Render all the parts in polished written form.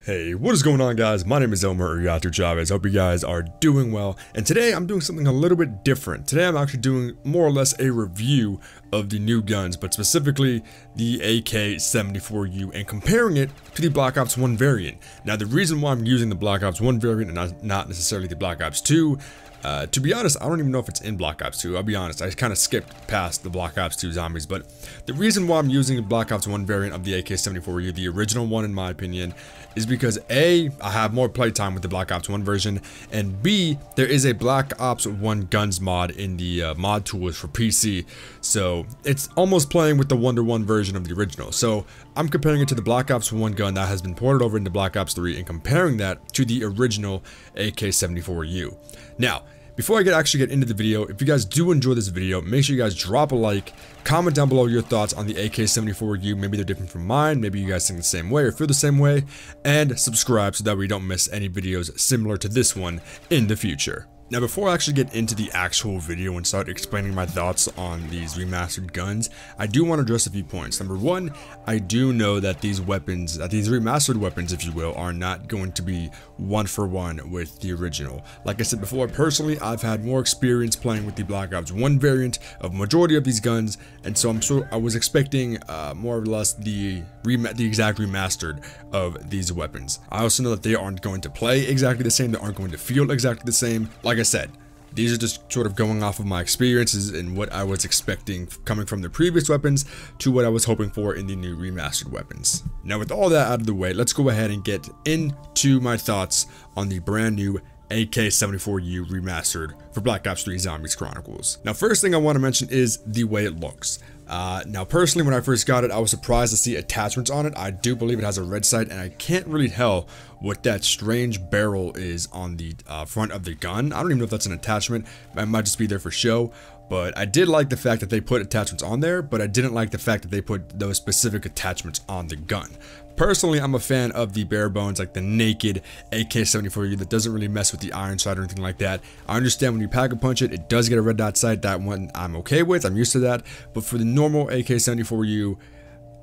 Hey, what is going on, guys? My name is Elmer Yatu Chavez. Hope you guys are doing well. And today I'm doing something a little bit different. Today I'm actually doing more or less a review of the new guns, but specifically the AK74U and comparing it to the Black Ops 1 variant. Now, the reason why I'm using the Black Ops 1 variant and not necessarily the Black Ops 2, to be honest, I don't even know if it's in Black Ops 2. I'll be honest, I kind of skipped past the Black Ops 2 zombies, but the reason why I'm using the Black Ops 1 variant of the AK74U, the original one in my opinion, is because A, I have more playtime with the Black Ops 1 version, and B, there is a Black Ops 1 guns mod in the mod tools for PC, so it's almost playing with the Wonder 1 version of the original. So I'm comparing it to the Black Ops 1 gun that has been ported over into Black Ops 3 and comparing that to the original AK74U. Now, before I actually get into the video, if you guys do enjoy this video, make sure you guys drop a like, comment down below your thoughts on the AK74U. Maybe they're different from mine, maybe you guys think the same way or feel the same way, and subscribe so that we don't miss any videos similar to this one in the future. Now, before I actually get into the actual video and start explaining my thoughts on these remastered guns, I do want to address a few points. Number one, I do know that these weapons, these remastered weapons, if you will, are not going to be one for one with the original. Like I said before, personally, I've had more experience playing with the Black Ops 1 variant of majority of these guns, and so I was expecting more or less the exact remastered of these weapons. I also know that they aren't going to play exactly the same, they aren't going to feel exactly the same. Like I said, these are just sort of going off of my experiences and what I was expecting coming from the previous weapons to what I was hoping for in the new remastered weapons. Now, with all that out of the way, let's go ahead and get into my thoughts on the brand new AK74U remastered for Black Ops 3 Zombies Chronicles. Now, first thing I want to mention is the way it looks. Now, personally, when I first got it, I was surprised to see attachments on it. I do believe it has a red sight, and I can't really tell what that strange barrel is on the front of the gun. I don't even know if that's an attachment. It might just be there for show. But I did like the fact that they put attachments on there, but I didn't like the fact that they put those specific attachments on the gun. Personally, I'm a fan of the bare bones, like the naked AK-74U that doesn't really mess with the iron sight or anything like that. I understand when you pack a punch it, it does get a red dot sight. That one I'm okay with, I'm used to that. But for the normal AK-74U,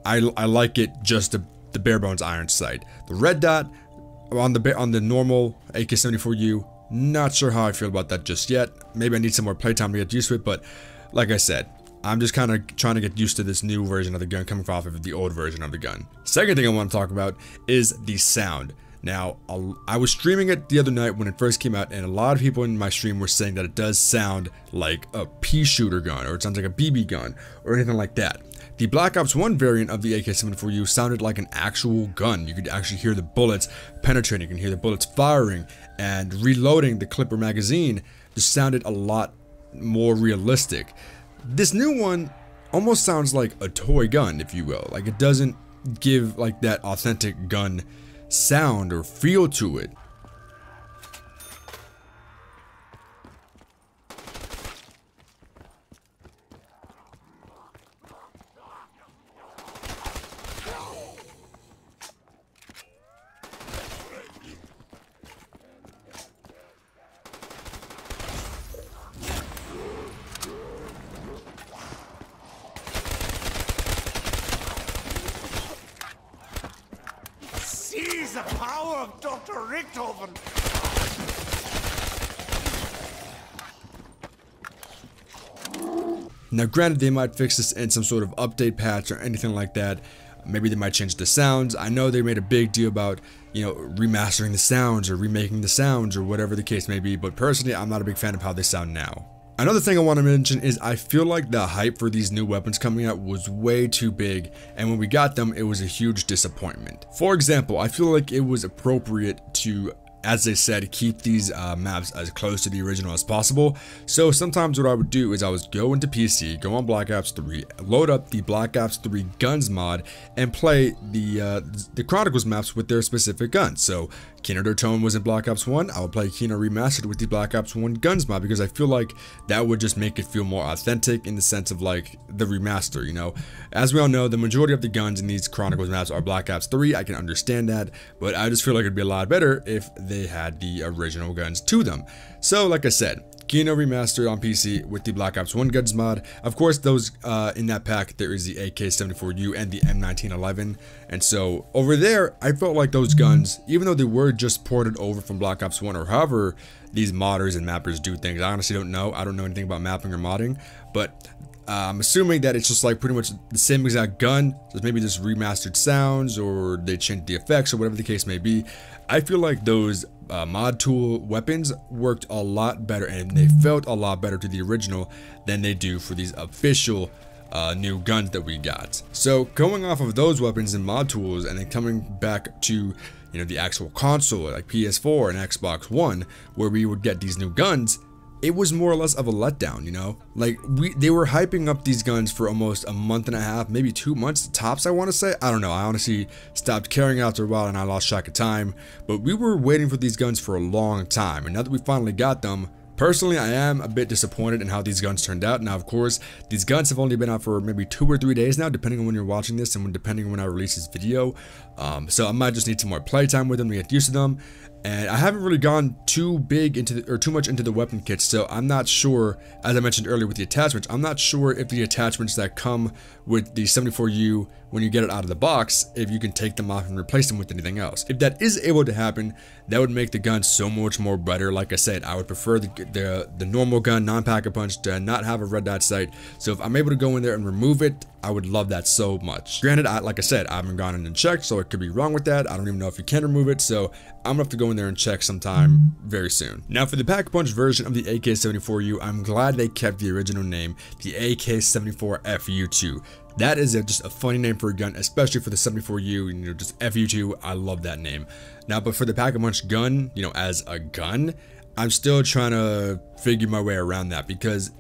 I like it just the bare bones iron sight. The red dot on the normal AK-74U, not sure how I feel about that just yet. Maybe I need some more playtime to get used to it, but like I said, I'm just kind of trying to get used to this new version of the gun coming off of the old version of the gun. Second thing I want to talk about is the sound. Now, I was streaming it the other night when it first came out, and a lot of people in my stream were saying that it does sound like a pea shooter gun, or it sounds like a BB gun, or anything like that. The Black Ops 1 variant of the AK-74U sounded like an actual gun. You could actually hear the bullets penetrating, you can hear the bullets firing, and reloading the clip or magazine just sounded a lot more realistic. This new one almost sounds like a toy gun, if you will. Like, it doesn't give like that authentic gun sound or feel to it. Seize the power of Dr. Richthofen! Now, granted, they might fix this in some sort of update patch or anything like that. Maybe they might change the sounds. I know they made a big deal about, you know, remastering the sounds or remaking the sounds or whatever the case may be, but personally, I'm not a big fan of how they sound now. Another thing I want to mention is I feel like the hype for these new weapons coming out was way too big, and when we got them, it was a huge disappointment. For example, I feel like it was appropriate to, as they said, keep these maps as close to the original as possible. So sometimes what I would do is I would go into PC, go on Black Ops 3, load up the Black Ops 3 guns mod, and play the Chronicles maps with their specific guns. So Kino der Tone was in Black Ops 1, I would play Kino Remastered with the Black Ops 1 guns mod, because I feel like that would just make it feel more authentic in the sense of like the remaster, you know. As we all know, the majority of the guns in these Chronicles maps are Black Ops 3, I can understand that, but I just feel like it'd be a lot better if they had the original guns to them. So like I said, Kino Remastered on PC with the Black Ops 1 guns mod. Of course, those in that pack, there is the AK74U and the M1911. And so over there, I felt like those guns, even though they were just ported over from Black Ops 1 or however these modders and mappers do things, I honestly don't know. I don't know anything about mapping or modding, but I'm assuming that it's just like pretty much the same exact gun, just maybe just remastered sounds, or they changed the effects, or whatever the case may be. I feel like those mod tool weapons worked a lot better, and they felt a lot better to the original than they do for these official new guns that we got. So going off of those weapons and mod tools, and then coming back to the actual console like PS4 and Xbox One, where we would get these new guns, it was more or less of a letdown, like they were hyping up these guns for almost a month and a half, maybe 2 months tops, I want to say. I don't know, I honestly stopped caring after a while and I lost track of time, but we were waiting for these guns for a long time, and now that we finally got them, personally, I am a bit disappointed in how these guns turned out. Now, of course, these guns have only been out for maybe 2 or 3 days now, depending on when you're watching this and depending on when I release this video. So I might just need some more playtime with them to get used to them. And I haven't really gone too big into too much into the weapon kits, so I'm not sure, as I mentioned earlier with the attachments, I'm not sure if the attachments that come with the 74U when you get it out of the box, if you can take them off and replace them with anything else. If that is able to happen, that would make the gun so much more better. Like I said, I would prefer the normal gun, non-pack-a-punch, to not have a red dot sight. So if I'm able to go in there and remove it, I would love that so much. Granted, like I said, I haven't gone in and checked, so it could be wrong with that. I don't even know if you can remove it, so I'm gonna have to go in there and check sometime very soon. Now for the pack-a-punch version of the AK74U, I'm glad they kept the original name, the AK74FU2. That is just a funny name for a gun, especially for the 74U, just FU2, I love that name. Now, but for the pack-a-punch gun, as a gun, I'm still trying to figure my way around that, because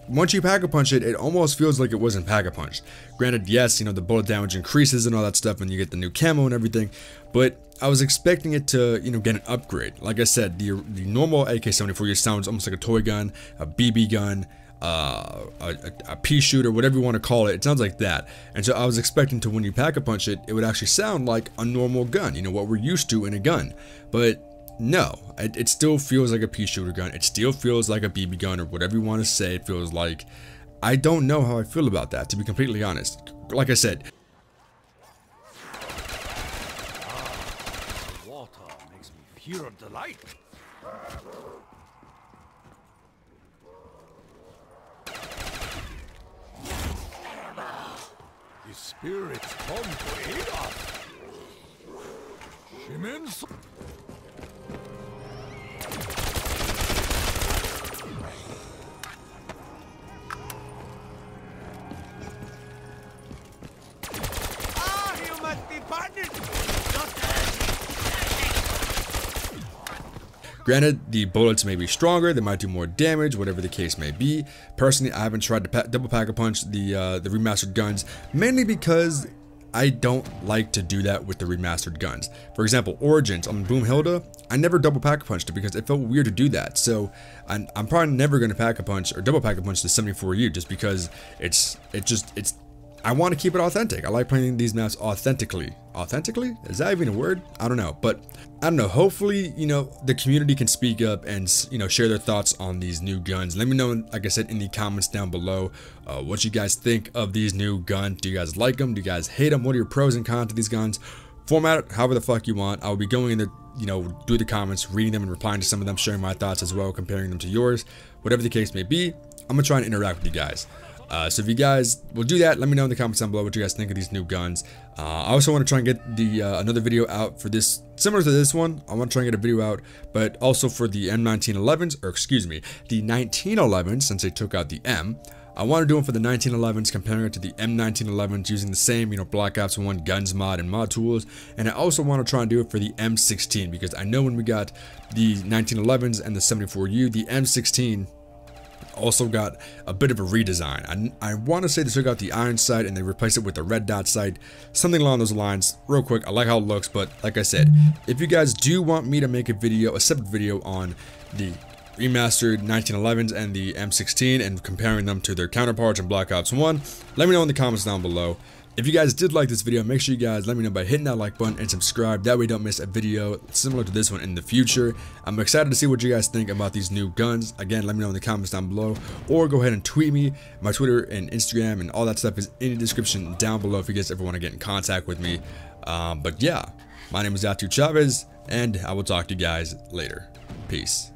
once you pack-a-punch it, it almost feels like it wasn't pack-a-punched. Granted, yes, the bullet damage increases and all that stuff, and you get the new camo and everything, but I was expecting it to, get an upgrade. Like I said, the normal AK-74U sounds almost like a toy gun, a BB gun, a pea shooter, whatever you want to call it. It sounds like that. And so I was expecting to, when you pack-a-punch it, it would actually sound like a normal gun, what we're used to in a gun. But no, it still feels like a pea shooter gun. It still feels like a BB gun, or whatever you want to say it feels like. I don't know how I feel about that, to be completely honest. Like I said, Water makes me pure delight. The spirits come to aid us. Shimens. You must be partners. granted, the bullets may be stronger, they might do more damage, whatever the case may be. Personally, I haven't tried to double pack-a-punch the remastered guns, mainly because I don't like to do that with the remastered guns. For example, Origins on Boomhilda, I never double pack-a-punched it because it felt weird to do that. So I'm probably never going to pack-a-punch or double pack-a-punch the 74U just because I want to keep it authentic. I like playing these maps authentically. Authentically? Is that even a word? I don't know. But I don't know. Hopefully, the community can speak up and, share their thoughts on these new guns. Let me know, like I said, in the comments down below, what you guys think of these new guns. Do you guys like them? Do you guys hate them? What are your pros and cons to these guns? Format it however the fuck you want. I'll be going in there, through the comments, reading them and replying to some of them, sharing my thoughts as well, comparing them to yours. Whatever the case may be, I'm going to try and interact with you guys. So if you guys will do that, let me know in the comments down below what you guys think of these new guns. I also want to try and get the another video out for this, similar to this one. I want to try and get a video out, but also for the M1911s, or excuse me, the 1911s, since they took out the M. I want to do them for the 1911s, comparing it to the M1911s, using the same, Black Ops 1 guns mod and mod tools. And I also want to try and do it for the M16, because I know when we got the 1911s and the 74U, the M16 also got a bit of a redesign. I want to say they took out the iron sight and they replaced it with the red dot sight, something along those lines. Real quick, I like how it looks, but like I said, if you guys do want me to make a separate video on the remastered 1911s and the M16 and comparing them to their counterparts in Black Ops 1, let me know in the comments down below. If you guys did like this video, make sure you guys let me know by hitting that like button and subscribe. That way you don't miss a video similar to this one in the future. I'm excited to see what you guys think about these new guns. Again, let me know in the comments down below, or go ahead and tweet me. My Twitter and Instagram and all that stuff is in the description down below if you guys ever want to get in contact with me. But yeah, my name is AK74U, and I will talk to you guys later. Peace.